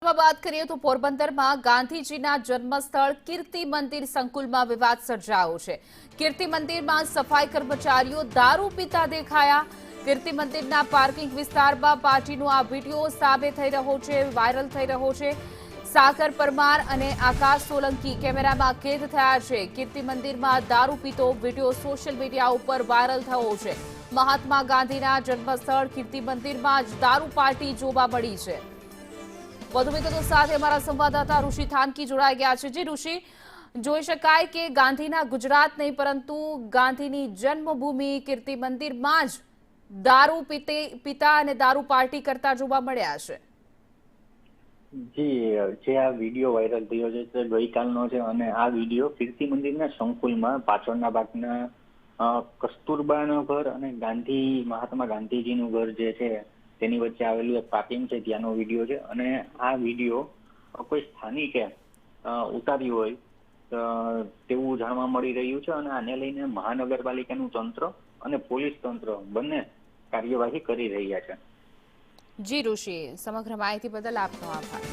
સમાચારમાં વાત કરીએ તો પોરબંદરમાં ગાંધીજીના જન્મસ્થળ કીર્તિ મંદિર સંકુલમાં વિવાદ સર્જાયો છે। કીર્તિ મંદિરમાં સફાઈ કર્મચારીઓ દારૂ પીતા દેખાયા। કીર્તિ મંદિરના પાર્કિંગ વિસ્તારમાં પાર્ટીનો આ વિડીયો સામે થઈ રહ્યો છે, વાયરલ થઈ રહ્યો છે। સાગર પરમાર અને આકાશ સોલંકી કેમેરામાં કેદ થયા છે। કીર્તિ મંદિરમાં દારૂ પીતો વિડીયો સોશિયલ મીડિયા ઉપર વાયરલ થયો છે। મહાત્મા ગાંધીના જન્મસ્થળ કીર્તિ મંદિરમાં જ દારૂ પાર્ટી જોવા મળી છે। વધુ વિગતો સાથે અમારા સંવાદદાતા ઋષિ થાનકી જોડાઈ ગયા છે। જી ઋષિ, જોઈ શકાય કે ગાંધીના ગુજરાત નહીં પરંતુ ગાંધીની જન્મભૂમિ કીર્તિ મંદિરમાં જ દારૂ પીતા અને દારૂ પાર્ટી કરતા જોવા મળ્યા છે। જી, જે આ વિડીયો વાયરલ થયો છે તે ગઈકાલનો છે અને આ વિડીયો કીર્તિ મંદિરના સંકુલમાં પાછળના ભાગના કસ્તુરબાનું ઘર અને મહાત્મા ગાંધીજીનું ઘર જે છે તેની વચ્ચે આવેલું એક પાર્કિંગ છે ત્યાંનો વિડીયો છે। અને આ વિડીયો કોઈ સ્થાનિકે ઉતાર્યો હોય તેવું જાણવા મળી રહ્યું છે અને આને લઈને મહાનગરપાલિકાનું તંત્ર અને પોલીસ તંત્ર બંને કાર્યવાહી કરી રહ્યા છે। જી ઋષિ, સમગ્ર માહિતી બદલ આપનો આભાર।